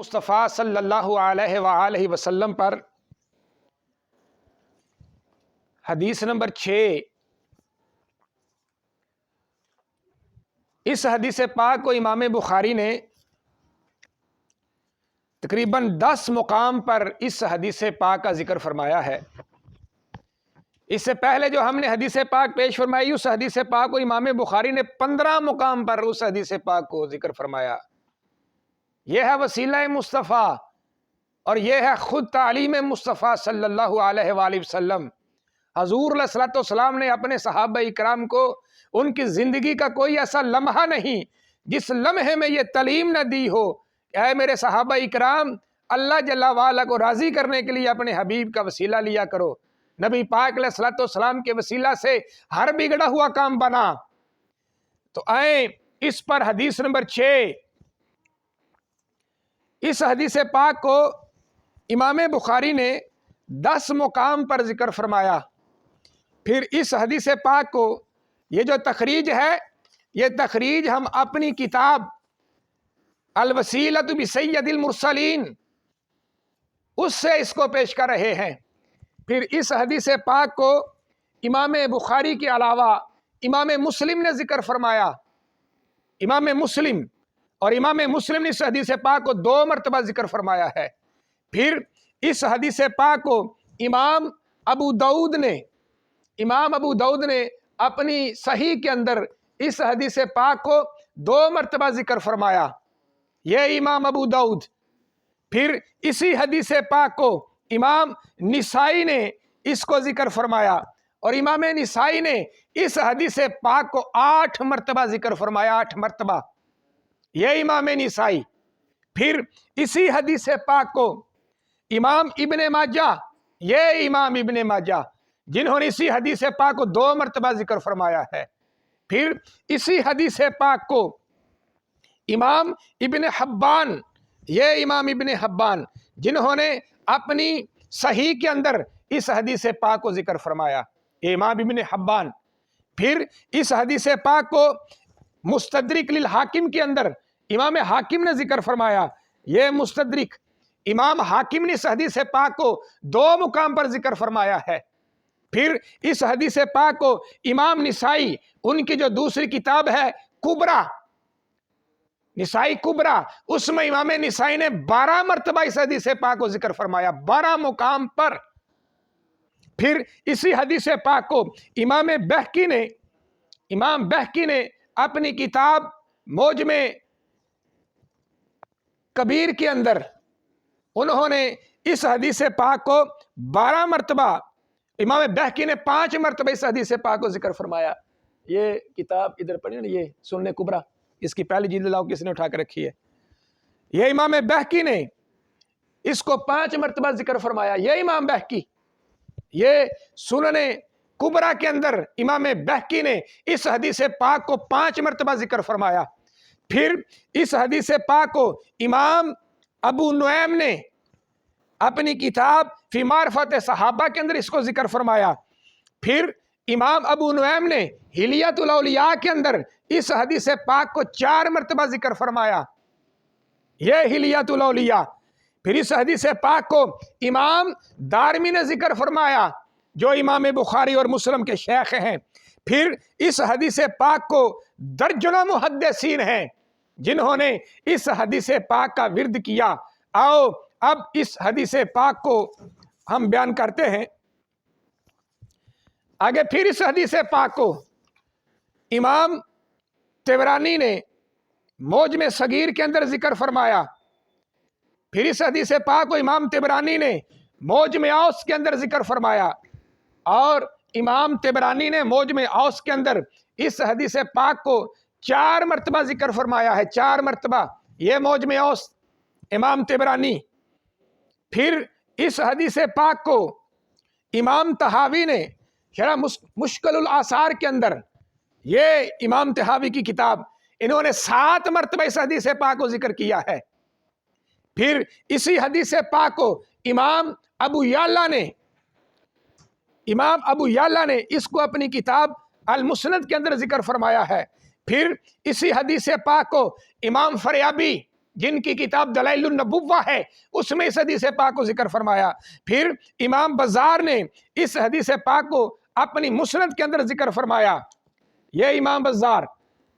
مصطفیٰ صلی اللہ علیہ وآلہ وسلم پر حدیث نمبر 6۔ اس حدیث پاک کو امام بخاری نے تقریباً 10 مقام پر اس حدیث پاک کا ذکر فرمایا ہے۔ اس سے پہلے جو ہم نے حدیث پاک پیش فرمائی، اس حدیث پاک کو امام بخاری نے 15 مقام پر اس حدیث پاک کو ذکر فرمایا۔ یہ ہے وسیلہ مصطفیٰ اور یہ ہے خود تعلیم مصطفیٰ صلی اللہ علیہ وآلہ وسلم۔ حضور علیہ الصلوۃ والسلام نے اپنے صحابہ اکرام کو ان کی زندگی کا کوئی ایسا لمحہ نہیں جس لمحے میں یہ تعلیم نہ دی ہو کہ اے میرے صحابہ اکرام، اللہ جل وعلا کو راضی کرنے کے لیے اپنے حبیب کا وسیلہ لیا کرو۔ نبی پاک علیہ الصلوۃ والسلام کے وسیلہ سے ہر بگڑا ہوا کام بنا۔ تو آئیں اس پر حدیث نمبر 6۔ اس حدیث پاک کو امام بخاری نے 10 مقام پر ذکر فرمایا۔ پھر اس حدیث پاک کو یہ جو تخریج ہے، یہ تخریج ہم اپنی کتاب الوسیلۃ بسید المرسلین اس سے اس کو پیش کر رہے ہیں۔ پھر اس حدیث پاک کو امام بخاری کے علاوہ امام مسلم نے ذکر فرمایا۔ امام مسلم نے اس حدیث پاک کو 2 مرتبہ ذکر فرمایا ہے۔ پھر اس حدیث پاک کو امام ابو داؤد نے اپنی صحیح کے اندر اس حدیث پاک کو 2 مرتبہ ذکر فرمایا، یہ امام ابو داؤد۔ پھر اسی حدیث پاک کو امام نسائی نے اس کو ذکر فرمایا اور امام نسائی نے اس حدیث پاک کو 8 مرتبہ ذکر فرمایا، 8 مرتبہ، یہ امام نسائی۔ پھر اسی حدیث پاک کو امام ابن ماجہ جنہوں نے اسی حدیث پاک کو 2 مرتبہ ذکر فرمایا ہے۔ پھر اسی حدیث پاک کو امام ابن حبان جنہوں نے اپنی صحیح کے اندر اس حدیث پاک کو ذکر فرمایا، یہ امام ابن حبان۔ پھر اس حدیث پاک کو مستدرک للحاکم کے اندر امام حاکم نے ذکر فرمایا، یہ مستدرک امام حاکم نے اس حدیث پاک کو 2 مقام پر ذکر فرمایا ہے۔ پھر اس حدیث پاک کو امام نسائی، ان کی جو دوسری کتاب ہے کبرا، نسائی کبرا، اس میں امام نسائی نے 12 مرتبہ اس حدیث پاک کو ذکر فرمایا، 12 مقام پر۔ پھر اسی حدیث پاک کو امام بہقی نے اپنی کتاب موجم کبیر کے اندر انہوں نے اس حدیث پاک کو 12 مرتبہ، امام بہقی نے 5 مرتبہ اس حدیث پاک کو ذکر فرمایا۔ یہ کتاب ادھر پڑھی نا، یہ سنن کبرا، اس کی پہلی جلد لاؤ، کس نے اٹھا کر رکھی ہے، یہ امام بہقی نے اس کو 5 مرتبہ ذکر فرمایا، یہ امام بہقی، یہ سنن کبرا کے اندر امام بہقی نے اس حدیث پاک کو 5 مرتبہ ذکر فرمایا۔ پھر اس حدیث پاک کو امام ابو نعیم نے اپنی کتاب فی معرفت صحابہ کے اندر اس کو ذکر فرمایا۔ پھر امام ابو نعیم نے حلیۃ الاولیاء کے اندر اس حدیث پاک کو 4 مرتبہ ذکر فرمایا، یہ حلیۃ الاولیاء۔ پھر اس حدیث پاک کو امام دارمی نے ذکر فرمایا، جو امام بخاری اور مسلم کے شیخ ہیں۔ پھر اس حدیث پاک کو درجنوں محدثین ہیں جنہوں نے اس حدیث پاک کا ورد کیا۔ آؤ اب اس حدیث پاک کو ہم بیان کرتے ہیں آگے۔ پھر اس حدیث پاک کو امام طبرانی نے موجم صغیر کے اندر ذکر فرمایا۔ پھر اس حدیث پاک کو امام طبرانی نے موجم اوس کے اندر ذکر فرمایا، اور امام طبرانی نے موجم اوس کے اندر اس حدیث پاک کو 4 مرتبہ ذکر فرمایا ہے، 4 مرتبہ، یہ موجم اوس امام طبرانی۔ پھر اس حدیث پاک کو امام طحاوی نے شرح مشکل الآثار کے اندر، یہ امام طحاوی کی کتاب، انہوں نے 7 مرتبہ اس حدیث پاک کو ذکر کیا ہے۔ پھر اسی حدیث پاک کو امام ابو یعلا نے اس کو اپنی کتاب المسند کے اندر ذکر فرمایا ہے۔ پھر اسی حدیث پاک کو امام فریابی جن کی کتاب دلائل النبوہ ہے اس میں اس حدیث پاک کو ذکر فرمایا۔ پھر امام بزار نے اس حدیث پاک کو اپنی مسند کے اندر ذکر فرمایا۔ یہ امام بزار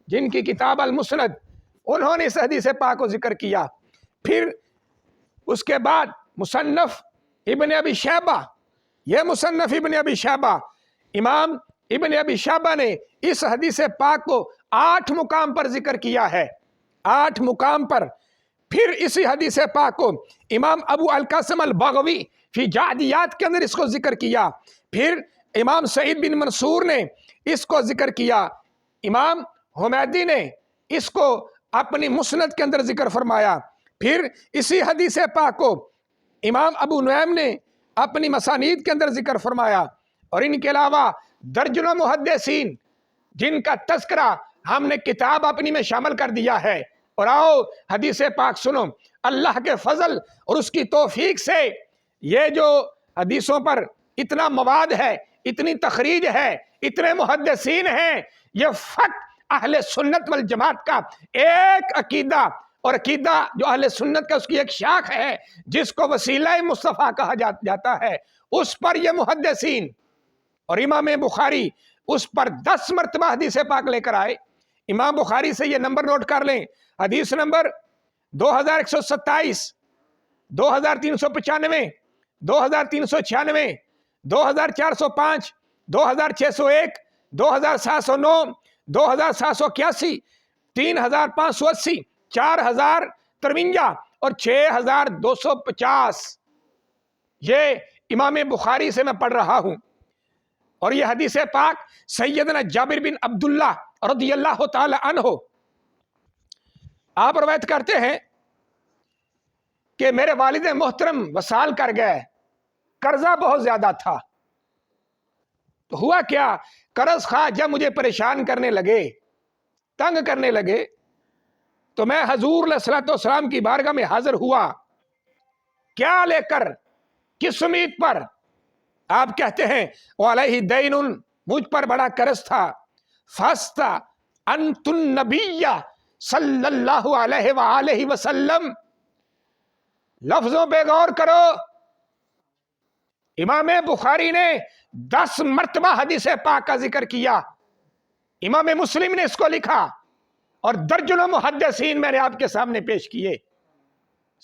جن کی کتاب المسند، انہوں نے اس حدیث پاک کو ذکر کیا۔ پھر اس کے بعد مصنف ابن ابی شیبہ، یہ مصنف ابن ابی شیبہ، امام ابن ابی شیبہ نے اس حدیث پاک کو 8 مقام پر ذکر کیا ہے، 8 مقام پر۔ پھر اسی حدیث پاک کو امام ابو القاسم البغوی فی جعدیات کے اندر اس کو ذکر کیا۔ پھر امام سعید بن منصور نے اس کو ذکر کیا، امام حمیدی نے اس کو اپنی مسند کے اندر ذکر فرمایا۔ پھر اسی حدیث پاک کو امام ابو نعیم نے اپنی مسانید کے اندر ذکر فرمایا، اور ان کے علاوہ درجنوں محدثین جن کا تذکرہ ہم نے کتاب اپنی میں شامل کر دیا ہے۔ اور آؤ حدیث پاک سنو، اللہ کے فضل اور اس کی توفیق سے یہ جو حدیثوں پر اتنا مواد ہے، اتنی تخریج ہے، اتنے محدثین ہیں، یہ فقط اہل سنت والجماعت کا ایک عقیدہ، اور عقیدہ جو اہل سنت کا اس کی ایک شاخ ہے جس کو وسیلہ مصطفیٰ کہا جاتا ہے، اس پر یہ محدثین اور امام بخاری اس پر 10 مرتبہ حدیث پاک لے کر آئے۔ امام بخاری سے یہ نمبر نوٹ کر لیں، حدیث نمبر 2127، 2395، 2396، 2405، 2601، 2709، 2781، 3580، 4053 اور 6250۔ یہ امام بخاری سے میں پڑھ رہا ہوں، اور یہ حدیث پاک سیدنا جابر بن عبداللہ رضی اللہ تعالی عنہ آپ روایت کرتے ہیں کہ میرے والد محترم وصال کر گئے، قرضہ بہت زیادہ تھا۔ تو ہوا کیا، قرض خواہ جب مجھے پریشان کرنے لگے، تنگ کرنے لگے، تو میں حضور علیہ الصلوۃ والسلام کی بارگاہ میں حاضر ہوا۔ کیا لے کر، کس امید پر؟ آپ کہتے ہیں وعلیہ دین، مجھ پر بڑا قرض تھا۔ فاستعنت النبی صلی اللہ علیہ وآلہ وسلم، لفظوں پہ غور کرو، امام بخاری نے 10 مرتبہ حدیث پاک کا ذکر کیا، امام مسلم نے اس کو لکھا، اور درجنوں محدثین میں نے آپ کے سامنے پیش کیے۔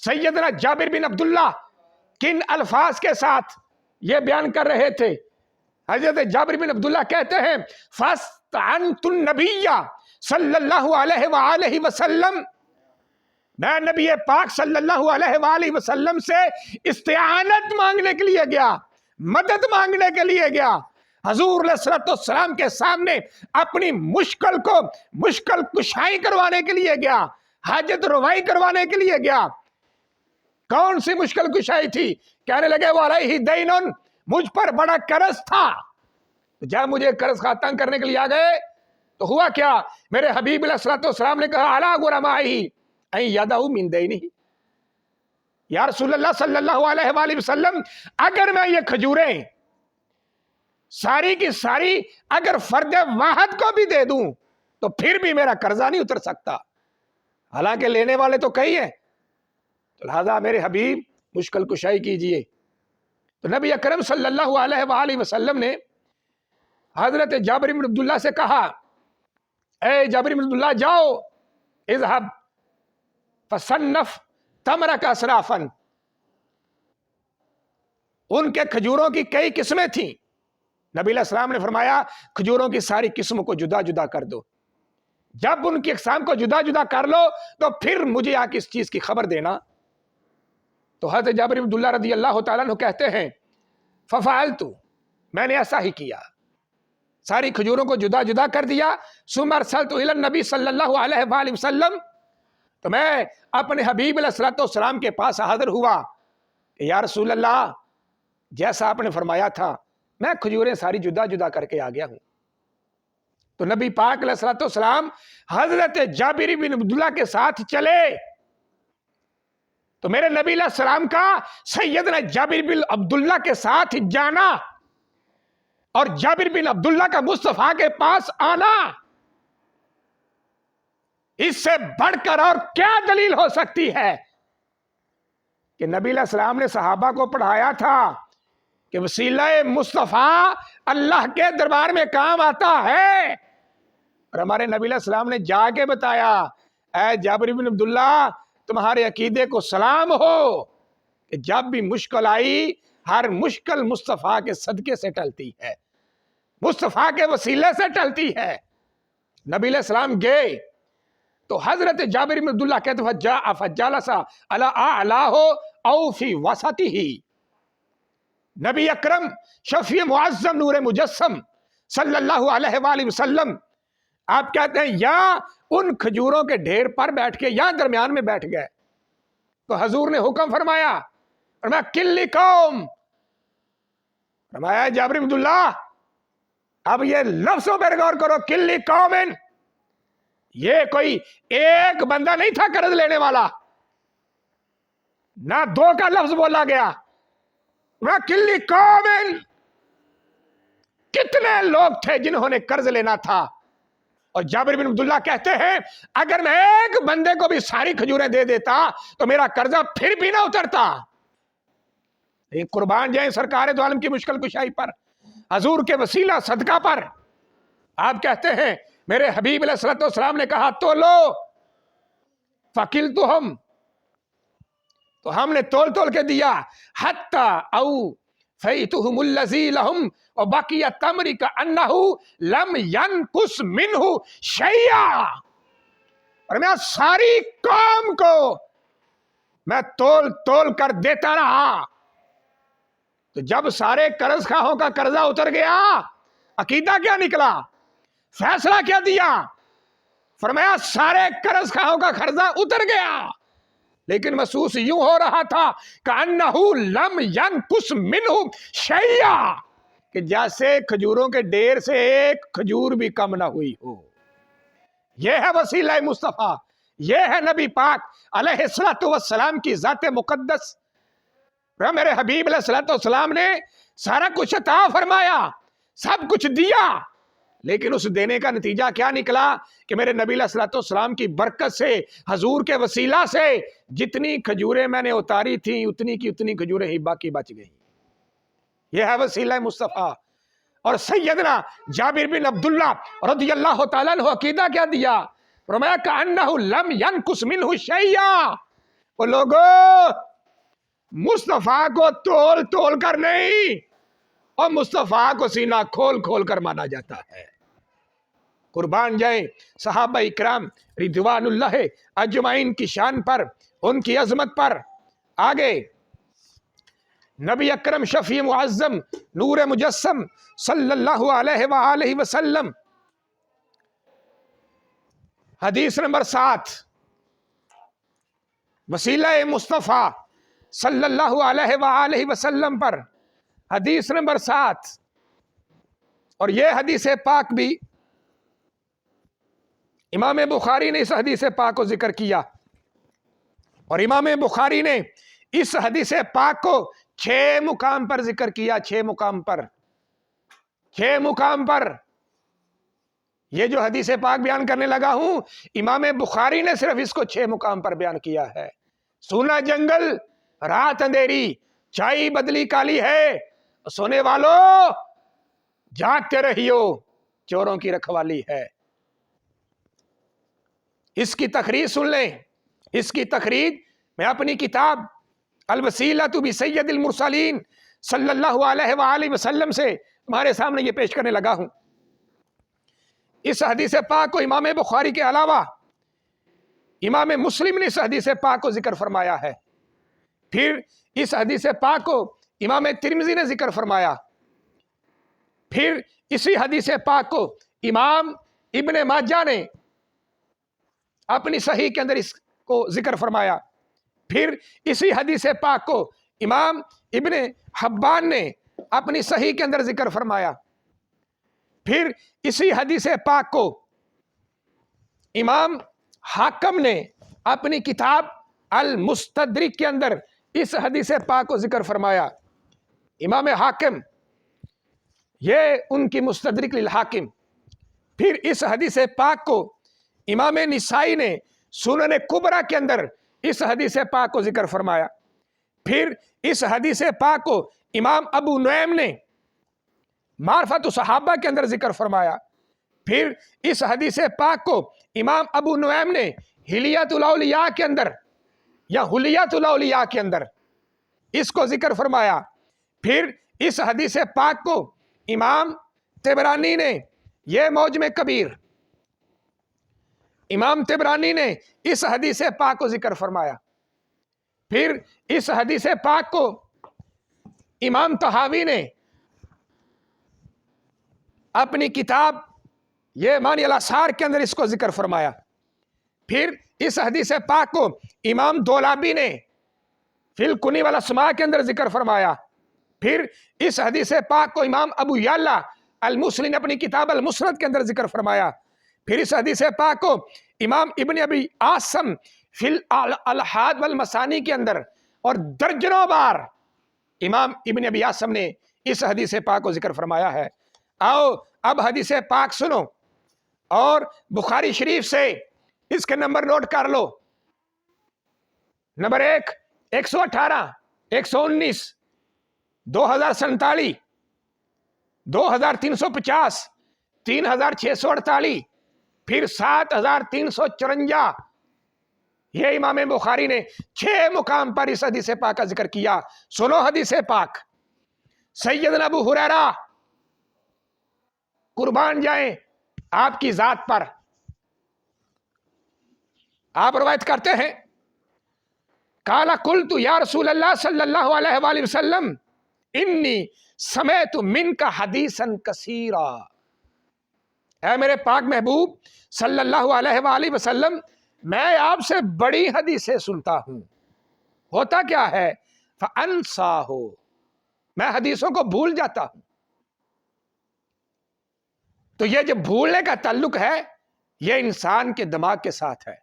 سیدنا جابر بن عبداللہ کن الفاظ کے ساتھ یہ بیان کر رہے تھے؟ حضرت جابر بن عبداللہ کہتے ہیں فاستعنت النبی صلی اللہ علیہ وآلہ وسلم، میں نبی پاک صلی اللہ علیہ وآلہ وسلم سے استعانت مانگنے کے لیے گیا، مدد مانگنے کے لیے گیا، حضور علیہ الصلوۃ والسلام کے سامنے اپنی مشکل کو مشکل کشائی کروانے کے لیے گیا، حاجت روائی کروانے کے لیے گیا۔ کون سی مشکل کشائی تھی؟ کہنے لگے وعلیہ دین، مجھ پر بڑا قرض تھا۔ جب مجھے قرض خواہ تنگ کرنے کے لیے آ گئے تو ہوا کیا، میرے حبیب علیہ الصلوۃ والسلام نے کہا الا غرمائہ ان یدہ من دینہ، یا رسول اللہ صلی اللہ علیہ وآلہ وسلم، اگر میں یہ کھجوریں ساری کی ساری اگر فرد واحد کو بھی دے دوں تو پھر بھی میرا قرضہ نہیں اتر سکتا، حالانکہ لینے والے تو کئی ہیں، تو لہذا میرے حبیب مشکل کشائی کیجئے۔ تو نبی اکرم صلی اللہ علیہ وآلہ وسلم نے حضرت جابر بن عبداللہ سے کہا، اے جابر بن عبداللہ، جاؤ اذهب فصنف تمرک اسرافا، ان کے کھجوروں کی کئی قسمیں تھیں، نبی علیہ السلام نے فرمایا کھجوروں کی ساری قسموں کو جدا جدا کر دو، جب ان کی اقسام کو جدا جدا کر لو تو پھر مجھے آ کے اس چیز کی خبر دینا۔ تو حضرت جابر بن عبداللہ رضی اللہ تعالیٰ عنہ کہتے ہیں ففعلت، میں نے ایسا ہی کیا، ساری کھجوروں کو جدا جدا کر دیا۔ ثم ارسلت الی النبی صلی اللہ علیہ وآلہ وسلم، تو میں اپنے حبیب علیہ الصلوۃ والسلام کے پاس حاضر ہوا کہ یا رسول اللہ، جیسا آپ نے فرمایا تھا میں کھجوریں ساری جدا جدا کر کے آ گیا ہوں۔ تو نبی پاک علیہ الصلوۃ والسلام حضرت جابر بن عبداللہ کے ساتھ چلے، تو میرے نبی علیہ السلام کا سیدنا جابر بن عبداللہ کے ساتھ جانا اور جابر بن عبداللہ کا مصطفیٰ کے پاس آنا، اس سے بڑھ کر اور کیا دلیل ہو سکتی ہے کہ نبی علیہ السلام نے صحابہ کو پڑھایا تھا کہ وسیلہ مصطفیٰ اللہ کے دربار میں کام آتا ہے، اور ہمارے نبی علیہ السلام نے جا کے بتایا، اے جابر بن عبداللہ تمہارے عقیدے کو سلام ہو کہ جب بھی مشکل آئی ہر مشکل مصطفیٰ کے صدقے سے ٹلتی ہے، مصطفیٰ کے وسیلے سے ٹلتی ہے۔ نبی علیہ السلام گئے تو حضرت جابر بن عبداللہ کہتے فجالس علی اعلاہ او فی وسطہ، نبی اکرم شفیع معظم نور مجسم صلی اللہ علیہ وآلہ وسلم آپ کہتے ہیں یا ان کھجوروں کے ڈھیر پر بیٹھ کے یا درمیان میں بیٹھ گئے، تو حضور نے حکم فرمایا، فرمایا کلی قوم، فرمایا جابر بن عبداللہ اب یہ لفظوں پر غور کرو، کلی قومن، یہ کوئی ایک بندہ نہیں تھا قرض لینے والا، نہ دو کا لفظ بولا گیا، نہ کلی قومن، کتنے لوگ تھے جنہوں نے قرض لینا تھا۔ اور جابر بن عبداللہ کہتے ہیں اگر میں ایک بندے کو بھی ساری کھجوریں دے دیتا تو میرا قرضہ پھر بھی نہ اترتا۔ قربان جائیں سرکار دو عالم کی مشکل کشائی پر، حضور کے وسیلہ صدقہ پر۔ آپ کہتے ہیں میرے حبیب علیہ الصلوۃ والسلام نے کہا تو لو، فقلتہم، تو ہم نے تول تول کے دیا، حتی او فیتہم الذی لہم وبقی التمر کأنہ لم ینقص منہ شیئا، اور میں ساری قوم کو میں تول تول کر دیتا رہا۔ تو جب سارے قرض خواہوں کا قرضہ اتر گیا، عقیدہ کیا نکلا، فیصلہ کیا دیا، فرمایا سارے قرض خواہوں کا قرضہ اتر گیا، لیکن محسوس یوں ہو رہا تھا کأنہ لم ینقص منہ شیئا، کہ جیسے کھجوروں کے ڈھیر سے ایک کھجور بھی کم نہ ہوئی ہو۔ یہ ہے وسیلہ مصطفیٰ، یہ ہے نبی پاک علیہ الصلوۃ والسلام کی ذات مقدس۔ میرے حبیب علیہ الصلوۃ والسلام نے سارا کچھ عطا فرمایا، سب کچھ دیا، لیکن اس دینے کا نتیجہ کیا نکلا کہ میرے نبی علیہ الصلوۃ والسلام کی برکت سے، حضور کے وسیلہ سے جتنی کھجوریں میں نے اتاری تھیں اتنی کی اتنی کھجوریں ہی باقی بچ گئیں۔ یہ ہے وسیلہ مصطفیٰ۔ اور سیدنا جابر بن عبداللہ رضی اللہ تعالیٰ عنہ عقیدہ کیا دیا، فرمایا کأنہ لم ینقص منہ شیئا، وہ لوگوں مصطفیٰ کو تول تول کر نہیں، اور مصطفیٰ کو سینہ کھول کھول کر مانا جاتا ہے۔ قربان جائیں صحابہ اکرام رضوان اللہ اجمعین کی شان پر، ان کی عظمت پر۔ آگے نبی اکرم شفیع معظم نور مجسم صلی اللہ علیہ وآلہ وسلم، حدیث نمبر 7، وسیلہ مصطفیٰ صلی اللہ علیہ وآلہ وسلم پر، حدیث نمبر 7، اور یہ حدیث پاک بھی امام بخاری نے اس حدیث پاک کو ذکر کیا، اور امام بخاری نے اس حدیث پاک کو 6 مقام پر ذکر کیا، 6 مقام پر، 6 مقام پر۔ یہ جو حدیث پاک بیان کرنے لگا ہوں، امام بخاری نے صرف اس کو 6 مقام پر بیان کیا ہے۔ سونا جنگل، رات اندھیری، چائی بدلی کالی ہے، سونے والوں جاگتے رہیو، چوروں کی رکھوالی ہے۔ اس کی تقریر سن لیں، اس کی تقریر میں اپنی کتاب الوسیلۃ بسید المرسلین صلی اللہ علیہ وآلہ وسلم سے تمہارے سامنے یہ پیش کرنے لگا ہوں۔ اس حدیث پاک کو امام بخاری کے علاوہ امام مسلم نے اس حدیث پاک کو ذکر فرمایا ہے، پھر اس حدیث پاک کو امام ترمذی نے ذکر فرمایا، پھر اسی حدیث پاک کو امام ابن ماجہ نے اپنی صحیح کے اندر اس کو ذکر فرمایا، پھر اسی حدیث پاک کو امام ابن حبان نے اپنی صحیح کے اندر ذکر فرمایا، پھر اسی حدیث پاک کو امام حاکم نے اپنی کتاب المستدرک کے اندر اس حدیث پاک کو ذکر فرمایا۔ امام حاکم، یہ ان کی مستدرک للحاکم۔ پھر اس حدیث پاک کو امام نسائی نے سنن کبرا کے اندر اس حدیث پاک کو ذکر فرمایا. پھر اس حدیث پاک کو امام ابو نعیم نے معرفت الصحابہ کے اندر ذکر فرمایا. پھر اس حدیث پاک کو امام ابو نعیم نے حلیت الاولیاء کے اندر یا حلیت الاولیاء کے اندر اس کو ذکر فرمایا. پھر اس حدیث پاک کو امام طبرانی نے یہ معجم کبیر، امام طبرانی نے اس حدیث پاک کو ذکر فرمایا. پھر اس حدیث پاک کو امام طحاوی نے اپنی کتاب یہ مانی الاثار کے اندر اس کو ذکر فرمایا. پھر اس حدیث پاک کو امام دولابی نے فی الکنی والاسماء کے اندر ذکر فرمایا. پھر اس حدیث پاک کو امام ابو یعلا المسلم نے اپنی کتاب المسند کے اندر ذکر فرمایا. پھر اس حدیث پاک کو امام ابن ابی عاصم فی الالحاد والمسانی کے اندر اور درجنوں بار امام ابن ابی عاصم نے اس حدیث پاک کو ذکر فرمایا ہے. آؤ اب حدیث پاک سنو اور بخاری شریف سے اس کے نمبر نوٹ کر لو. نمبر 1 118 119 2047 2350 3648 پھر 7354. یہ امام بخاری نے 6 مقام پر اس حدیث پاک کا ذکر کیا. سنو حدیث پاک. سیدنا ابو ہریرہ قربان جائیں آپ کی ذات پر، آپ روایت کرتے ہیں قال قلت یا رسول اللہ صلی اللہ علیہ وآلہ وسلم انی سمعت منک حدیثا کثیرا. اے میرے پاک محبوب صلی اللہ علیہ وآلہ وسلم، میں آپ سے بڑی حدیثیں سنتا ہوں. ہوتا کیا ہے؟ فانساہ، میں حدیثوں کو بھول جاتا ہوں. تو یہ جو بھولنے کا تعلق ہے یہ انسان کے دماغ کے ساتھ ہے.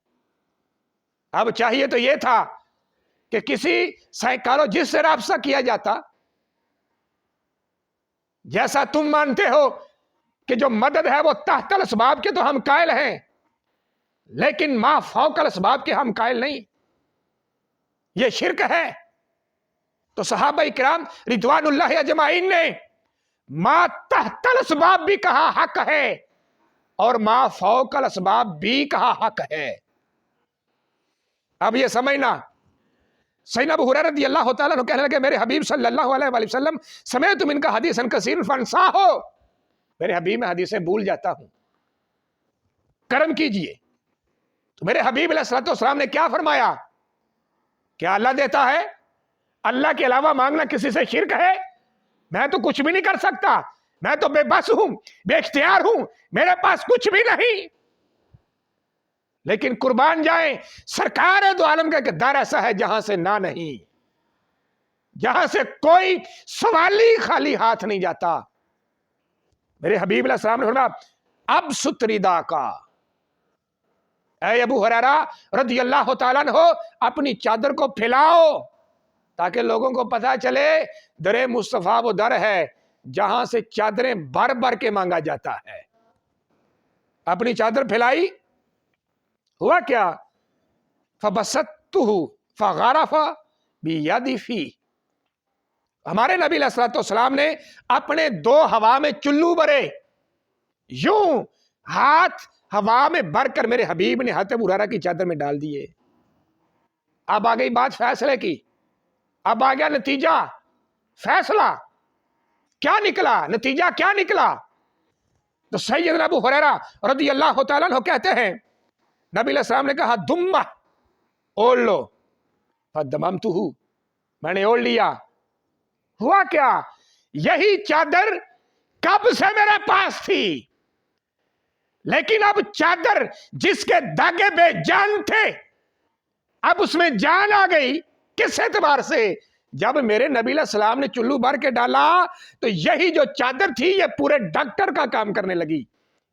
اب چاہیے تو یہ تھا کہ کسی سائیکالوجسٹ سے رابطہ کیا جاتا، جیسا تم مانتے ہو کہ جو مدد ہے وہ تحت الاسباب کے تو ہم قائل ہیں، لیکن ما فوق الاسباب کے ہم قائل نہیں. یہ شرک ہے. تو صحابہ کرام رضوان اللہ اجمعین نے ما تحت الاسباب بھی کہا حق ہے اور ما فوق الاسباب بھی کہا حق ہے. اب یہ سمجھنا، سیدنا ابو ہریرہ رضی اللہ تعالیٰ عنہ کہنے لگے میرے حبیب صلی اللہ علیہ وآلہ وسلم سمعت منک حدیثا کثیرا فانساہ، میرے حبیب میں حدیثیں بھول جاتا ہوں، کرم کیجئے. تو میرے حبیب علیہ الصلوۃ والسلام نے کیا فرمایا؟ کیا اللہ دیتا ہے؟ اللہ کے علاوہ مانگنا کسی سے شرک ہے؟ میں تو کچھ بھی نہیں کر سکتا، میں تو بے بس ہوں، بے اختیار ہوں، میرے پاس کچھ بھی نہیں. لیکن قربان جائیں سرکار دو عالم کا کردار ایسا ہے جہاں سے نہ نہیں، جہاں سے کوئی سوالی خالی ہاتھ نہیں جاتا. میرے حبیب علیہ السلام نے فرمایا اب ستریدا کا، اے ابو ہریرہ رضی اللہ تعالیٰ عنہ اپنی چادر کو پھیلاؤ تاکہ لوگوں کو پتا چلے در مصطفیٰ وہ در ہے جہاں سے چادریں بھر بھر کے مانگا جاتا ہے. اپنی چادر پھیلائی، ہوا کیا؟ فبسطتہ فغرف بیدی فی. ہمارے نبی علیہ الصلوۃ والسلام نے اپنے 2 ہوا میں چلو بھرے، یوں ہاتھ ہوا میں بھر کر میرے حبیب نے حضرت ابو ہریرہ کی چادر میں ڈال دیے. اب آ گئی بات فیصلے کی، اب آ گیا نتیجہ، فیصلہ کیا نکلا، نتیجہ کیا نکلا؟ تو سیدنا ابو ہریرہ رضی اللہ تعالیٰ عنہ کہتے ہیں نبی علیہ السلام نے کہا دمہ، اوڑھ لو. فدممتہ، میں نے اوڑھ لیا. ہوا کیا؟ یہی چادر کب سے میرے پاس تھی، لیکن اب چادر جس کے داغے بے جان تھے اب اس میں جان آ گئی. کس اعتبار سے؟ جب میرے نبی علیہ السلام نے چلو بھر کے ڈالا تو یہی جو چادر تھی یہ پورے ڈاکٹر کا کام کرنے لگی.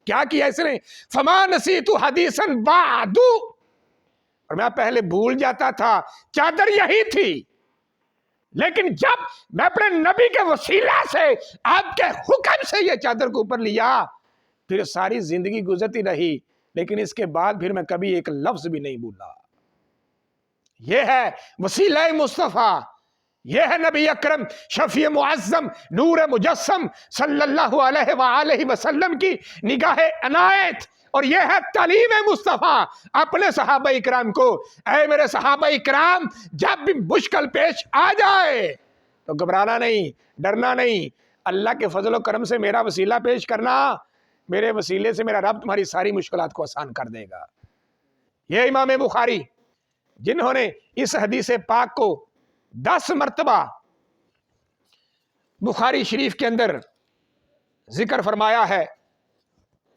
کیا کیا اس نے؟ فما نسیت حدیثا بعد، اور میں پہلے بھول جاتا تھا چادر یہی تھی، لیکن جب میں اپنے نبی کے وسیلہ سے آپ کے حکم سے یہ چادر کو اوپر لیا پھر ساری زندگی گزرتی رہی لیکن اس کے بعد پھر میں کبھی ایک لفظ بھی نہیں بولا۔ یہ ہے وسیلہ مصطفیٰ، یہ ہے نبی اکرم شفیع معظم نور مجسم صلی اللہ علیہ وآلہ وسلم کی نگاہ عنایت، اور یہ ہے تعلیم مصطفیٰ اپنے صحابہ اکرام کو۔ اے میرے صحابہ اکرام، جب بھی مشکل پیش آ جائے تو گھبرانا نہیں، ڈرنا نہیں، اللہ کے فضل و کرم سے میرا وسیلہ پیش کرنا، میرے وسیلے سے میرا رب تمہاری ساری مشکلات کو آسان کر دے گا۔ یہ امام بخاری جنہوں نے اس حدیث پاک کو 10 مرتبہ بخاری شریف کے اندر ذکر فرمایا ہے۔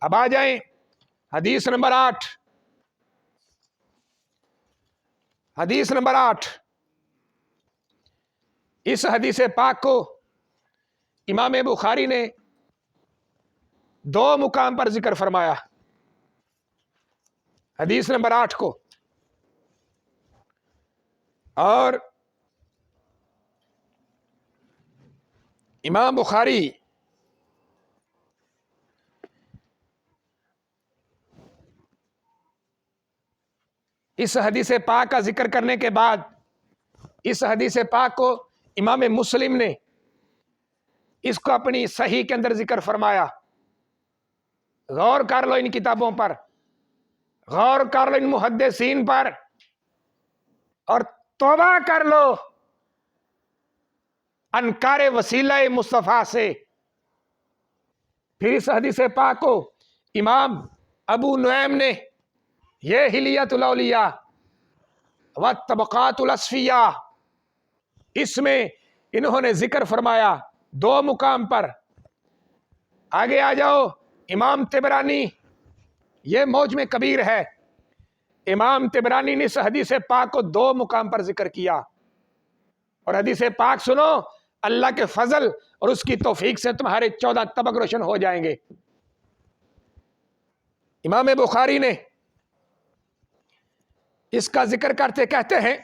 اب آ جائیں حدیث نمبر 8۔ حدیث نمبر 8، اس حدیث پاک کو امام بخاری نے 2 مقام پر ذکر فرمایا۔ حدیث نمبر 8 کو، اور امام بخاری اس حدیث پاک کا ذکر کرنے کے بعد اس حدیث پاک کو امام مسلم نے اس کو اپنی صحیح کے اندر ذکر فرمایا۔ غور کر لو ان کتابوں پر، غور کر لو ان محدثین پر، اور توبہ کر لو انکار وسیلہ مصطفیٰ سے۔ پھر اس حدیث پاک کو امام ابو نعیم نے یہ حلیۃ الاولیاء و طبقات الاصفیاء، اس میں انہوں نے ذکر فرمایا 2 مقام پر۔ آگے آ جاؤ، امام طبرانی، یہ موجم کبیر ہے، امام طبرانی نے اس حدیث پاک کو 2 مقام پر ذکر کیا۔ اور حدیث پاک سنو، اللہ کے فضل اور اس کی توفیق سے تمہارے 14 طبق روشن ہو جائیں گے۔ امام بخاری نے اس کا ذکر کرتے کہتے ہیں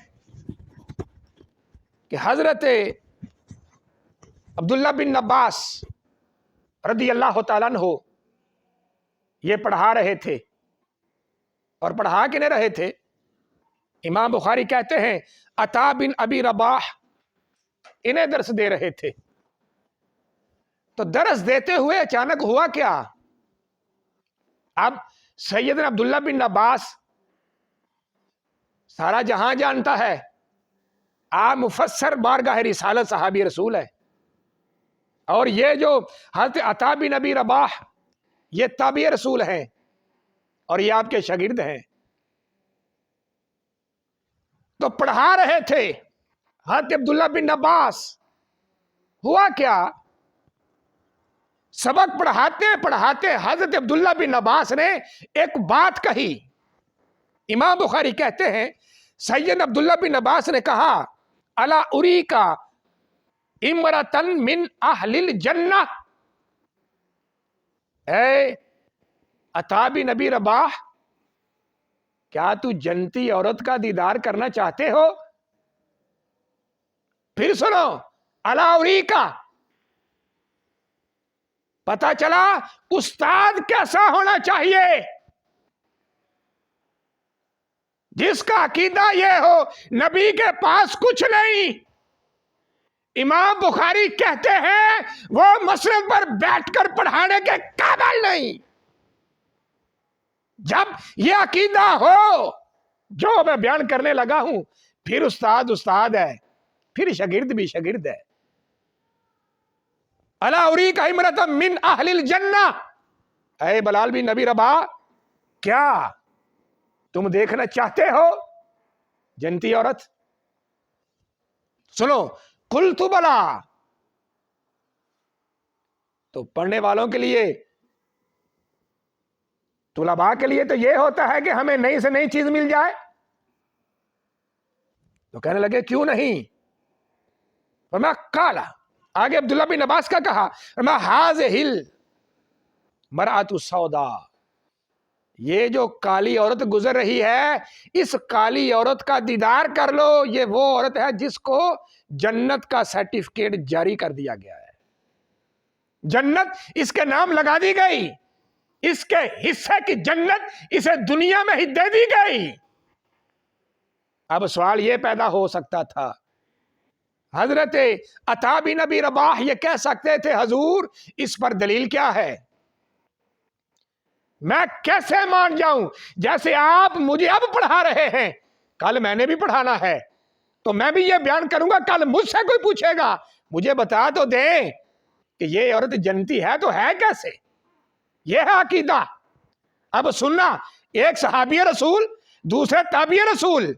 کہ حضرت عبداللہ بن عباس رضی اللہ تعالیٰ عنہ یہ پڑھا رہے تھے، اور پڑھا کے نہیں رہے تھے، امام بخاری کہتے ہیں عطا بن ابی رباح انہیں درس دے رہے تھے۔ تو درس دیتے ہوئے اچانک ہوا کیا؟ اب سیدنا عبداللہ بن عباس سارا جہاں جانتا ہے، آپ مفسر بارگاہ رسالت صحابی رسول ہے، اور یہ جو حضرت عطا بن ابی رباح یہ تابعی رسول ہیں، اور یہ آپ کے شاگرد ہیں۔ تو پڑھا رہے تھے حضرت عبداللہ بن عباس، ہوا کیا؟ سبق پڑھاتے پڑھاتے حضرت عبداللہ بن عباس نے ایک بات کہی۔ امام بخاری کہتے ہیں سیدنا عبداللہ بن عباس نے کہا الا اریکا امرتن من اہل الجنہ، اے عطا بن ابی رباح، کیا تو جنتی عورت کا دیدار کرنا چاہتے ہو؟ پھر سنو، الا اریکا، پتا چلا استاد کیسا ہونا چاہیے، جس کا عقیدہ یہ ہو نبی کے پاس کچھ نہیں۔ امام بخاری کہتے ہیں وہ مسجد پر بیٹھ کر پڑھانے کے قابل نہیں۔ جب یہ عقیدہ ہو جو میں بیان کرنے لگا ہوں، پھر استاد استاد ہے، پھر شاگرد بھی شاگرد ہے۔ الا اریک امرۃ من اہل الجنہ، اے بلال بن نبی رباح، کیا تم دیکھنا چاہتے ہو جنتی عورت؟ سنو، قلت بلا، تو پڑھنے والوں کے لیے، طلباء کے لیے تو یہ ہوتا ہے کہ ہمیں نئی سے نئی چیز مل جائے۔ تو کہنے لگے کیوں نہیں؟ فرمایا قال، آگے عبداللہ بن عباس کا کہا، فرمایا ھذہ المرأۃ السوداء، یہ جو کالی عورت گزر رہی ہے، اس کالی عورت کا دیدار کر لو، یہ وہ عورت ہے جس کو جنت کا سرٹیفکیٹ جاری کر دیا گیا ہے، جنت اس کے نام لگا دی گئی۔ اس کے حصے کی جنت اسے دنیا میں ہی دے دی گئی۔ اب سوال یہ پیدا ہو سکتا تھا، حضرت عطا بن ابی رباح یہ کہہ سکتے تھے حضور اس پر دلیل کیا ہے؟ میں کیسے مان جاؤں؟ جیسے آپ مجھے اب پڑھا رہے ہیں، کل میں نے بھی پڑھانا ہے تو میں بھی یہ بیان کروں گا، کل مجھ سے کوئی پوچھے گا مجھے بتا تو دیں کہ یہ عورت جنتی ہے تو ہے کیسے؟ یہ ہے عقیدہ۔ اب سننا، ایک صحابی رسول، دوسرے تابعی رسول،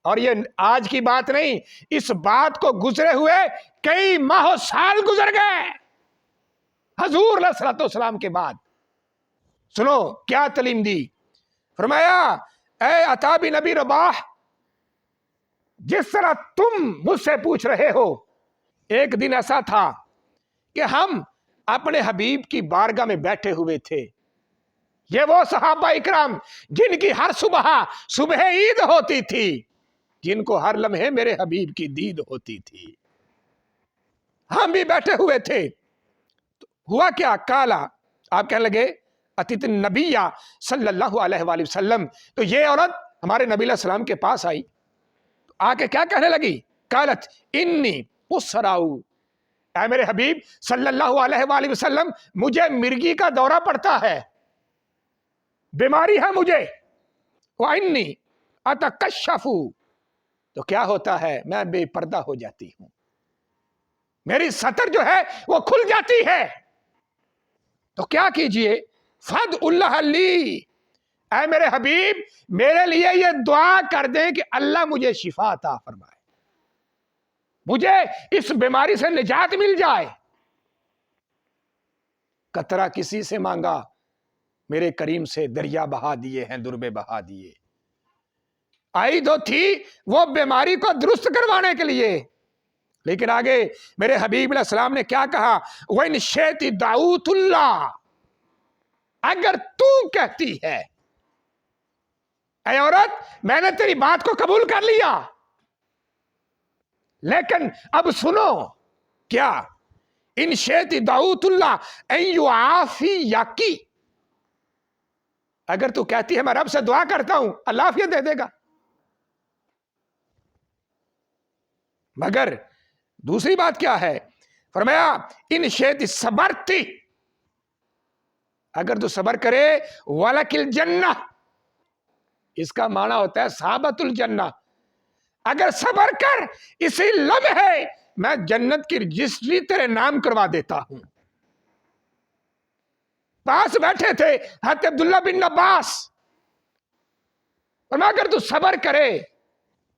اور یہ آج کی بات نہیں، اس بات کو گزرے ہوئے کئی ماہ و سال گزر گئے حضور علیہ الصلوۃ والسلام کے بعد۔ سنو کیا تعلیم دی، فرمایا اے عطا بن ابی رباح، جس طرح تم مجھ سے پوچھ رہے ہو، ایک دن ایسا تھا کہ ہم اپنے حبیب کی بارگاہ میں بیٹھے ہوئے تھے۔ یہ وہ صحابہ اکرام جن کی ہر صبح عید ہوتی تھی، جن کو ہر لمحے میرے حبیب کی دید ہوتی تھی، ہم بھی بیٹھے ہوئے تھے۔ ہوا کیا؟ کالا، آپ کہنے لگے اتیت النبی صلی اللہ علیہ وآلہ وسلم، تو یہ عورت ہمارے نبی علیہ السلام کے پاس آئی، آ کے کیا کہنے لگی؟ قالت انی اسراؤ، اے میرے حبیب صلی اللہ علیہ وآلہ وسلم مجھے مرگی کا دورہ پڑتا ہے، بیماری ہے مجھے، وانی اتکشف، تو کیا ہوتا ہے میں بے پردہ ہو جاتی ہوں، میری سطر جو ہے وہ کھل جاتی ہے، تو کیا کیجئے؟ فد اللہ لی، اے میرے حبیب میرے لیے یہ دعا کر دیں کہ اللہ مجھے شفا عطا فرمائے، مجھے اس بیماری سے نجات مل جائے۔ قطرہ کسی سے مانگا، میرے کریم سے دریا بہا دیے ہیں، دربے بہا دیے۔ آئی تو تھی وہ بیماری کو درست کروانے کے لیے، لیکن آگے میرے حبیب علیہ السلام نے کیا کہا؟ وَإِنْ شِئْتِ دَعَوْتُ اللَّهَ، اگر تو کہتی ہے اے عورت میں نے تیری بات کو قبول کر لیا، لیکن اب سنو کیا؟ ان شئت دعوت اللہ ان یعافیکی، اگر تو کہتی ہے میں رب سے دعا کرتا ہوں اللہ عافیت دے دے گا، مگر دوسری بات کیا ہے؟ فرمایا ان شئت صبرتی، اگر تو صبر کرے وَلَكِ الْجَنَّةِ، اس کا معنی ہوتا ہے صحابۃ الجنہ، اگر صبر کر اسی لمحے میں جنت کی رجسٹری تیرے نام کروا دیتا ہوں۔ پاس بیٹھے تھے حضرت عبداللہ بن عباس، اور میں اگر تو صبر کرے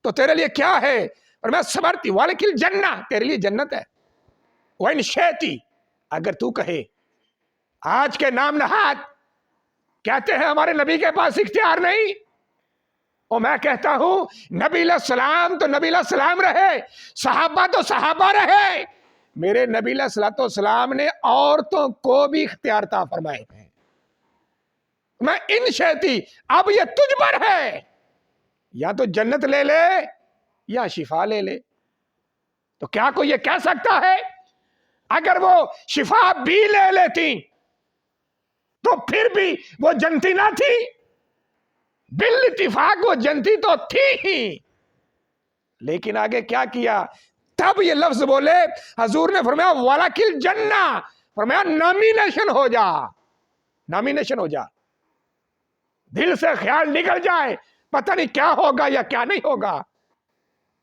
تو تیرے لیے کیا ہے؟ اور میں صبرتی وَلَكِ الْجَنَّةِ، تیرے لیے جنت ہے۔ وَإِنْ شِئْتِ، اگر تو کہے، آج کے نام نہاد کہتے ہیں ہمارے نبی کے پاس اختیار نہیں، اور میں کہتا ہوں نبی علیہ السلام تو نبی علیہ السلام رہے، صحابہ تو صحابہ رہے، میرے نبی علیہ السلام نے عورتوں کو بھی اختیار عطا فرمائے ہیں۔ میں ان شئتی، اب یہ تجھ پر ہے، یا تو جنت لے لے یا شفا لے لے۔ تو کیا کوئی یہ کہہ سکتا ہے اگر وہ شفا بھی لے لیتی تو پھر بھی وہ جنتی نہ تھی؟ بالاتفاق وہ جنتی تو تھی ہی، لیکن آگے کیا کیا؟ تب یہ لفظ بولے حضور نے، فرمایا وَلَكِ الْجَنَّةِ، فرمایا نامینیشن ہو جا، نامینیشن ہو جا، دل سے خیال نکل جائے پتہ نہیں کیا ہوگا یا کیا نہیں ہوگا،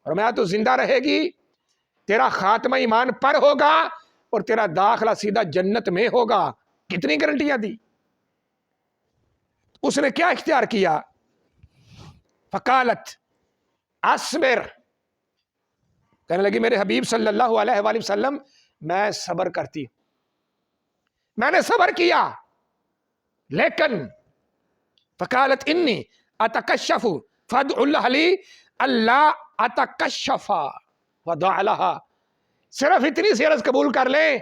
فرمایا تو زندہ رہے گی، تیرا خاتمہ ایمان پر ہوگا اور تیرا داخلہ سیدھا جنت میں ہوگا۔ کتنی گارنٹیاں دی؟ اس نے کیا اختیار کیا؟ فقالت اصبر، کہنے لگی میرے حبیب صلی اللہ علیہ وآلہ وسلم میں صبر کرتی ہوں، میں نے صبر کیا، لیکن فقالت انی اتکشف فادع اللہ لی اللہ اتکشف ودع لها، صرف اتنی سی عرض قبول کر لیں،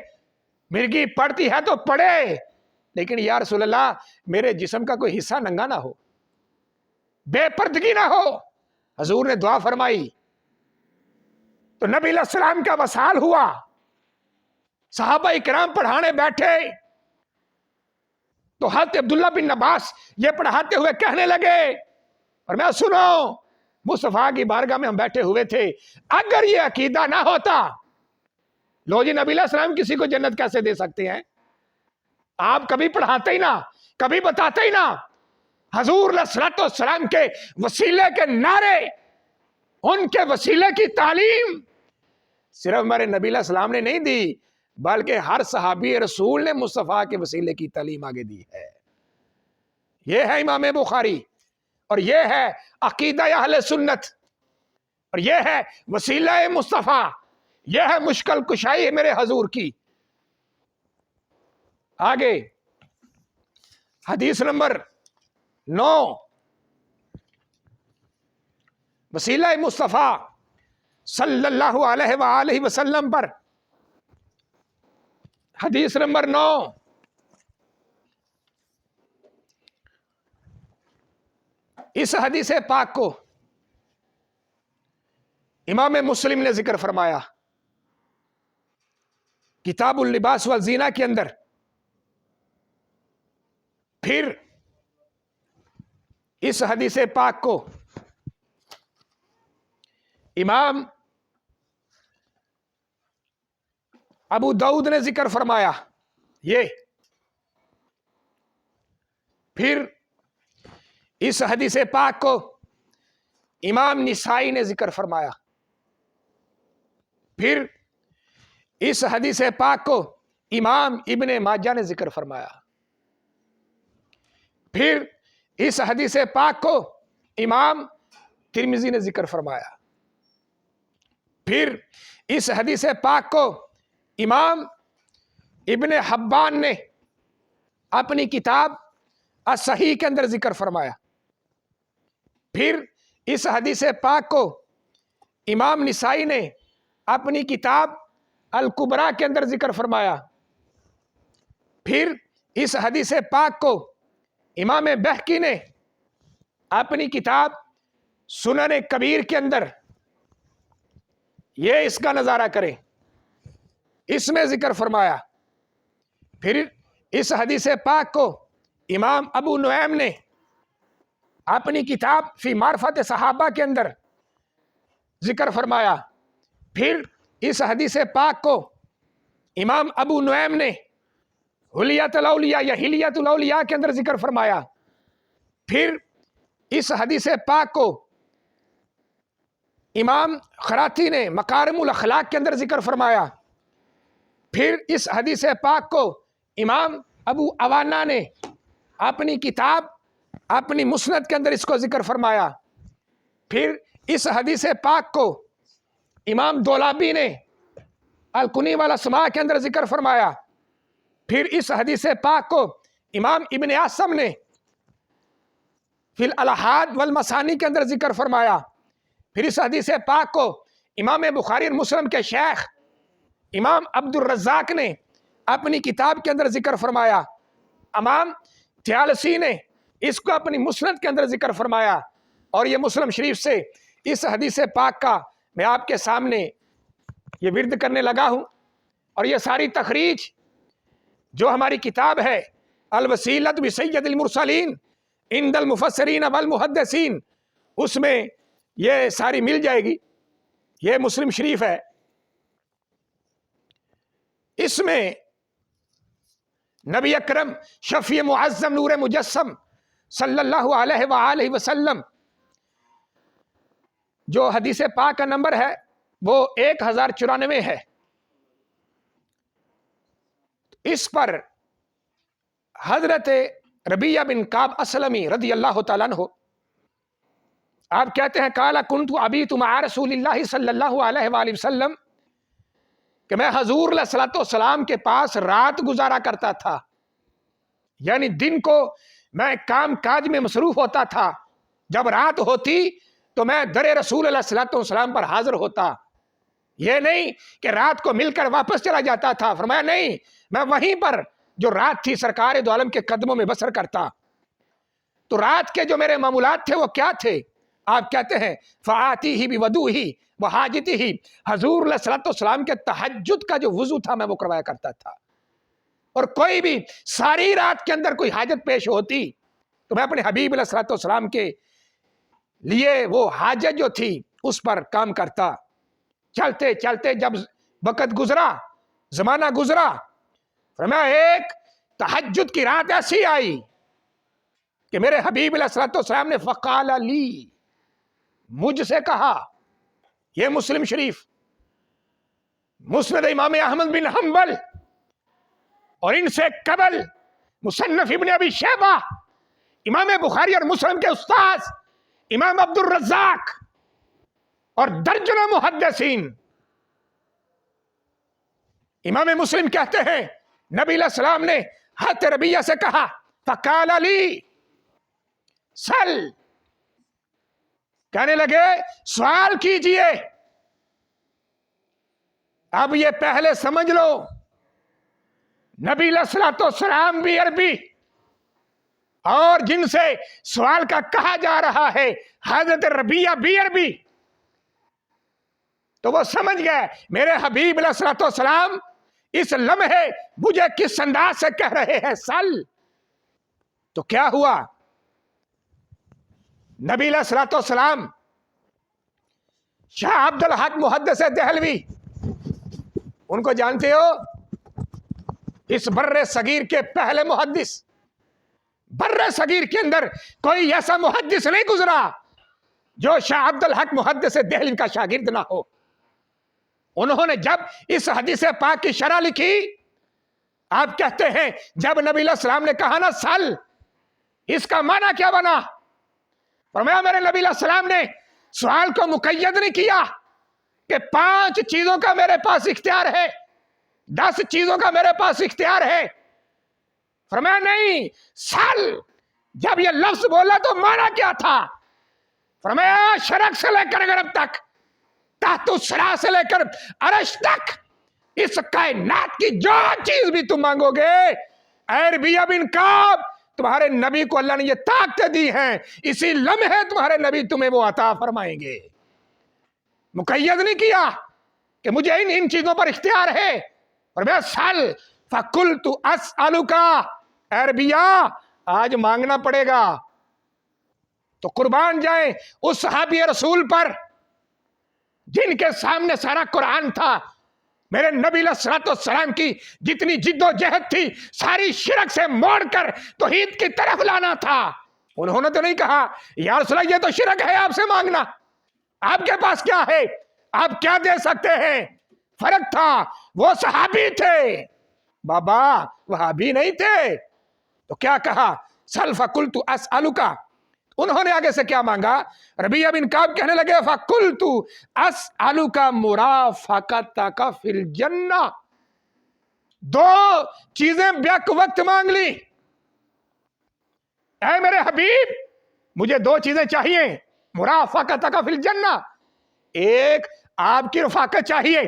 مرگی پڑتی ہے تو پڑے، لیکن یا رسول اللہ میرے جسم کا کوئی حصہ ننگا نہ ہو، بے پردگی نہ ہو۔ حضور نے دعا فرمائی تو نبی علیہ السلام کا وصال ہوا، صحابہ اکرام پڑھانے بیٹھے، تو حضرت عبداللہ بن عباس یہ پڑھاتے ہوئے کہنے لگے، اور میں سنو، مصطفیٰ کی بارگاہ میں ہم بیٹھے ہوئے تھے، اگر یہ عقیدہ نہ ہوتا، لو جی نبی علیہ السلام کسی کو جنت کیسے دے سکتے ہیں؟ آپ کبھی پڑھاتے ہی نہ، کبھی بتاتے ہی نہ، حضور علیہ السلام کے وسیلے کے نعرے، ان کے وسیلے کی تعلیم صرف ہمارے نبی علیہ السلام نے نہیں دی، بلکہ ہر صحابی رسول نے مصطفیٰ کے وسیلے کی تعلیم آگے دی ہے۔ یہ ہے امام بخاری، اور یہ ہے عقیدہ اہل سنت، اور یہ ہے وسیلہ مصطفیٰ، یہ ہے مشکل کشائی میرے حضور کی۔ آگے حدیث نمبر 9، وسیلہ مصطفیٰ صلی اللہ علیہ وآلہ وسلم پر، حدیث نمبر 9، اس حدیث پاک کو امام مسلم نے ذکر فرمایا کتاب اللباس والزینہ کے اندر۔ پھر اس حدیث پاک کو امام ابو داؤد نے ذکر فرمایا، یہ پھر اس حدیث پاک کو امام نسائی نے ذکر فرمایا، پھر اس حدیث پاک کو امام ابن ماجہ نے ذکر فرمایا، پھر اس حدیث پاک کو امام ترمذی نے ذکر فرمایا، پھر اس حدیث پاک کو امام ابن حبان نے اپنی کتاب الصحیح کے اندر ذکر فرمایا، پھر اس حدیث پاک کو امام نسائی نے اپنی کتاب الکبریٰ کے اندر ذکر فرمایا، پھر اس حدیث پاک کو امام بہقی نے اپنی کتاب سنن کبیر کے اندر، یہ اس کا نظارہ کریں، اس میں ذکر فرمایا، پھر اس حدیث پاک کو امام ابو نعیم نے اپنی کتاب فی معرفت صحابہ کے اندر ذکر فرمایا، پھر اس حدیث پاک کو امام ابو نعیم نے حلیت الاولیاء یا حلیت الاولیاء کے اندر ذکر فرمایا، پھر اس حدیث پاک کو امام خراتی نے مکارم الاخلاق کے اندر ذکر فرمایا، پھر اس حدیث پاک کو امام ابو عوانہ نے اپنی کتاب اپنی مسند کے اندر اس کو ذکر فرمایا، پھر اس حدیث پاک کو امام دولابی نے الکنی والاسماء کے اندر ذکر فرمایا، پھر اس حدیث پاک کو امام ابن عاصم نے فی الالحاد والمسانی کے اندر ذکر فرمایا، پھر اس حدیث پاک کو امام بخاری اور مسلم کے شیخ امام عبد الرزاق نے اپنی کتاب کے اندر ذکر فرمایا، امام طیالسی نے اس کو اپنی مسند کے اندر ذکر فرمایا، اور یہ مسلم شریف سے اس حدیث پاک کا میں آپ کے سامنے یہ ورد کرنے لگا ہوں، اور یہ ساری تخریج جو ہماری کتاب ہے الوسیلۃ بسید المرسلین عند المفسرین والمحدثین، اس میں یہ ساری مل جائے گی، یہ مسلم شریف ہے۔ اس میں نبی اکرم شفیع معظم نور مجسم صلی اللہ علیہ وآلہ وسلم جو حدیث پاک کا نمبر ہے وہ 1094 ہے، اس پر حضرت ربیعہ بن کعب اسلمی رضی اللہ تعالیٰ عنہ آپ کہتے ہیں قال کنت ابیت مع رسول اللہ صلی اللہ علیہ وآلہ وسلم کہ میں حضور علیہ الصلوۃ والسلام کے پاس رات گزارا کرتا تھا، یعنی دن کو میں کام کاج میں مصروف ہوتا تھا، جب رات ہوتی تو میں در رسول علیہ الصلوۃ والسلام پر حاضر ہوتا، یہ نہیں کہ رات کو مل کر واپس چلا جاتا تھا، فرمایا نہیں، میں وہیں پر جو رات تھی سرکار دو عالم کے قدموں میں بسر کرتا۔ تو رات کے جو میرے معمولات تھے وہ کیا تھے؟ آپ کہتے ہیں فآتیہ بوضوئہ وحاجتہ، حضور علیہ الصلوۃ والسلام کے تہجد کا جو وضو تھا میں وہ کروایا کرتا تھا، اور کوئی بھی ساری رات کے اندر کوئی حاجت پیش ہوتی تو میں اپنے حبیب علیہ الصلوۃ والسلام کے لیے وہ حاجت جو تھی اس پر کام کرتا. چلتے چلتے جب وقت گزرا، زمانہ گزرا، فرمایا ایک تہجد کی رات ایسی آئی کہ میرے حبیب علیہ الصلوۃ والسلام نے فقال لی، مجھ سے کہا. یہ مسلم شریف، مسند امام احمد بن حنبل، اور ان سے قبل مصنف ابن ابی شیبہ، امام بخاری اور مسلم کے استاذ امام عبد الرزاق اور درجنوں محدثین. امام مسلم کہتے ہیں نبی علیہ السلام نے حضرت ربیہ سے کہا فقال لی سل، کہنے لگے سوال کیجئے. اب یہ پہلے سمجھ لو، نبی علیہ الصلوۃ والسلام بھی عربی، اور جن سے سوال کا کہا جا رہا ہے حضرت ربیہ بھی عربی. تو وہ سمجھ گئے میرے حبیب علیہ الصلوۃ والسلام اس لمحے مجھے کس انداز سے کہہ رہے ہیں سل. تو کیا ہوا؟ نبی علیہ الصلوۃ والسلام شاہ عبد الحق محدث دہلوی، ان کو جانتے ہو؟ اس بر صغیر کے پہلے محدث. بر صغیر کے اندر کوئی ایسا محدث نہیں گزرا جو شاہ عبد الحق محدث دہلوی کا شاگرد نہ ہو. انہوں نے جب اس حدیث پاک کی شرح لکھی، آپ کہتے ہیں جب نبی علیہ السلام نے کہا نا سل، اس کا معنی کیا بنا؟ فرمایا میرے نبی علیہ السلام نے سوال کو مقید نہیں کیا کہ 5 چیزوں کا میرے پاس اختیار ہے، 10 چیزوں کا میرے پاس اختیار ہے. فرمایا نہیں، سل جب یہ لفظ بولا تو معنی کیا تھا؟ فرمایا شرق سے لے کر غرب تک، تحت الثری سے لے کر عرش تک، اس کائنات کی جو چیز بھی تم مانگو گے، اے ربیہ بن کعب، تمہارے نبی کو اللہ نے یہ طاقتیں دی ہیں، اسی لمحے تمہارے نبی تمہیں وہ عطا فرمائیں گے. مقید نہیں کیا کہ مجھے ان چیزوں پر اختیار ہے. اور میں سل فقلت اسألک، اے ربیہ آج مانگنا پڑے گا. تو قربان جائیں اس صحابی رسول پر جن کے سامنے سارا قرآن تھا. میرے نبی علیہ الصلوۃ والسلام کی جتنی جد و جہد تھی ساری شرک سے موڑ کر توحید کی طرف لانا تھا. انہوں نے تو نہیں کہا یا رسول اللہ یہ تو شرک ہے آپ سے مانگنا، آپ کے پاس کیا ہے، آپ کیا دے سکتے ہیں. فرق تھا، وہ صحابی تھے بابا، وہابی نہیں تھے. تو کیا کہا؟ سل فقلت اسألک. انہوں نے آگے سے کیا مانگا؟ ربیہ بن کعب کہنے لگے فقلت اسألک مرافقتک فی الجنہ. 2 چیزیں بیک وقت مانگ لی. اے میرے حبیب مجھے 2 چیزیں چاہیے، مرافقتک فی الجنہ. ایک آپ کی رفاقت چاہیے،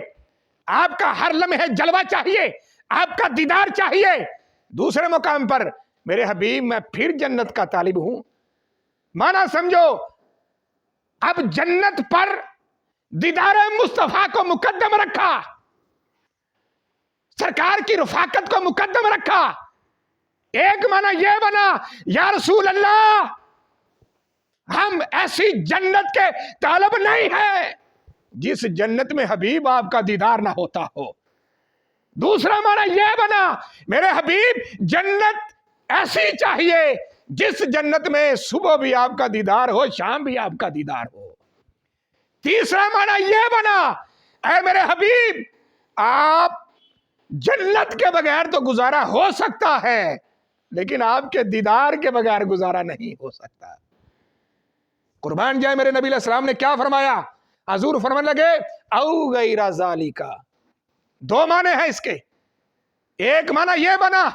آپ کا ہر لمحے جلوہ چاہیے، آپ کا دیدار چاہیے. دوسرے مقام پر میرے حبیب میں پھر جنت کا طالب ہوں. مانا سمجھو، اب جنت پر دیدار مصطفیٰ کو مقدم رکھا، سرکار کی رفاقت کو مقدم رکھا. ایک معنی یہ بنا یا رسول اللہ ہم ایسی جنت کے طالب نہیں ہیں جس جنت میں حبیب آپ کا دیدار نہ ہوتا ہو. دوسرا معنی یہ بنا میرے حبیب جنت ایسی چاہیے جس جنت میں صبح بھی آپ کا دیدار ہو، شام بھی آپ کا دیدار ہو. تیسرا معنی یہ بنا اے میرے حبیب آپ جنت کے بغیر تو گزارا ہو سکتا ہے لیکن آپ کے دیدار کے بغیر گزارا نہیں ہو سکتا. قربان جائے میرے نبی علیہ السلام نے کیا فرمایا؟ حضور فرمانے لگے او غیر ذالک. 2 معنی ہیں اس کے. ایک معنی یہ بنا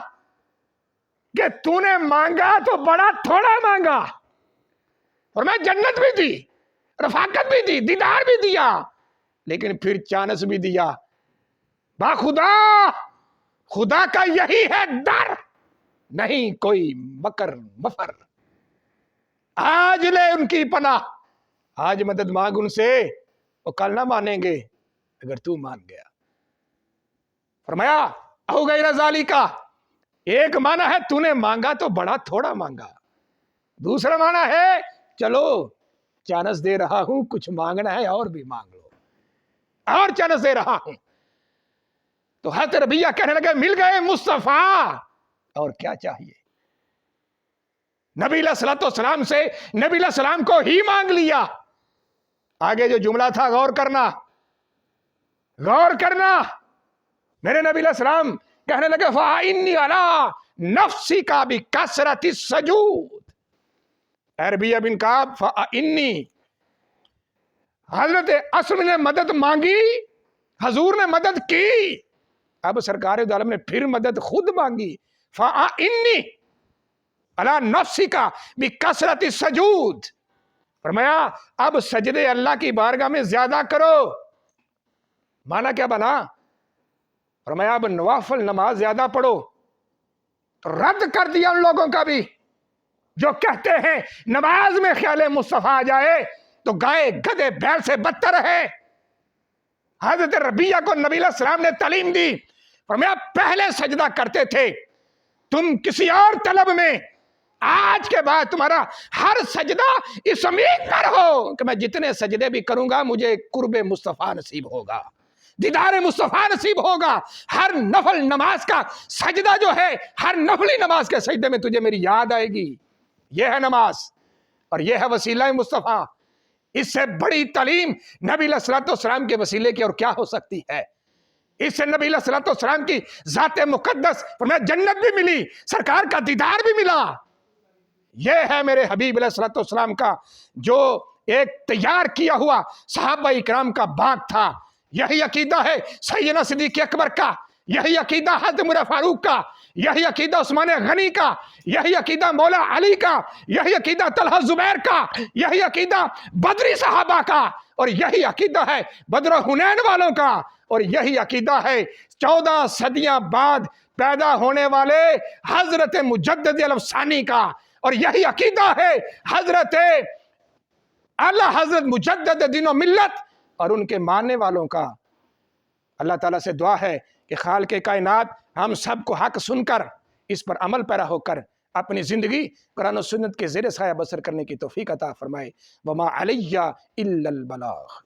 کہ تو نے مانگا تو بڑا تھوڑا مانگا، اور میں جنت بھی دی، رفاقت بھی دی، دیدار بھی دیا، لیکن پھر چانس بھی دیا. با خدا کا یہی ہے در، نہیں کوئی مکر مفر. آج لے ان کی پناہ، آج مدد مانگ ان سے، وہ کل نہ مانیں گے اگر تو مان گیا. فرمایا او غیر ذالک، ایک معنی ہے تو نے مانگا تو بڑا تھوڑا مانگا، دوسرا معنی ہے چلو چانس دے رہا ہوں، کچھ مانگنا ہے اور بھی مانگ لو، اور چانس دے رہا ہوں۔ تو حضرت ربیہ کہنے لگے مل گئے مصطفیٰ، اور کیا چاہیے؟ نبی علیہ الصلوۃ والسلام سے نبی علیہ السلام کو ہی مانگ لیا۔ آگے جو جملہ تھا غور کرنا، غور کرنا۔ میرے نبی علیہ السلام کہنے لگے فَإِنِّي عَلَىٰ نَفْسِكَ بِكَثْرَةِ السُّجُودِ، اے ربیہ بن کعب فَإِنِّي، حضرت اسم نے مدد مانگی، حضور نے مدد کی، اب سرکار دو عالم نے پھر مدد خود مانگی، فَإِنِّي عَلَىٰ نَفْسِكَ بِكَثْرَةِ السُّجُودِ، فرمایا اب سجدے اللہ کی بارگاہ میں زیادہ کرو۔ معنی کیا بنا؟ فرمایا اب نوافل نماز زیادہ پڑھو۔ رد کر دیا ان لوگوں کا بھی جو کہتے ہیں نماز میں خیال مصطفیٰ آ جائے تو گائے گدھے بیل سے بدتر ہے۔ حضرت ربیہ کو نبی علیہ السلام نے تعلیم دی، فرمایا پہلے سجدہ کرتے تھے تم کسی اور طلب میں، آج کے بعد تمہارا ہر سجدہ اس امید پر ہو کہ میں جتنے سجدے بھی کروں گا مجھے قرب مصطفیٰ نصیب ہوگا، دیدار مصطفیٰ نصیب ہوگا۔ ہر نفل نماز کا سجدہ جو ہے، ہر نفلی نماز کے سجدے میں تجھے میری یاد آئے گی۔ یہ ہے نماز اور یہ ہے وسیلہ مصطفیٰ۔ اس سے بڑی تعلیم نبی علیہ الصلوۃ والسلام کے وسیلے کی اور کیا ہو سکتی ہے؟ اس سے نبی علیہ الصلوۃ والسلام کی ذات مقدس فرمایا جنت بھی ملی، سرکار کا دیدار بھی ملا۔ یہ ہے میرے حبیب علیہ الصلوۃ والسلام کا جو ایک تیار کیا ہوا صحابہ اکرام کا باغ تھا۔ یہی عقیدہ ہے سیدنا صدیق اکبر کا، یہی عقیدہ حضرت عمر فاروق کا، یہی عقیدہ عثمان غنی کا، یہی عقیدہ مولا علی کا، یہی عقیدہ طلحہ زبیر کا، یہی عقیدہ بدری صحابہ کا، اور یہی عقیدہ ہے بدر و حنین والوں کا، اور یہی عقیدہ ہے 14 صدیاں بعد پیدا ہونے والے حضرت مجدد الافسانی کا، اور یہی عقیدہ ہے حضرت اعلی حضرت مجدد دین و ملت اور ان کے ماننے والوں کا۔ اللہ تعالیٰ سے دعا ہے کہ خالق کائنات ہم سب کو حق سن کر اس پر عمل پیرا ہو کر اپنی زندگی قرآن و سنت کے زیر سایہ بسر کرنے کی توفیق عطا فرمائے۔ وما علیہ الا البلاغ۔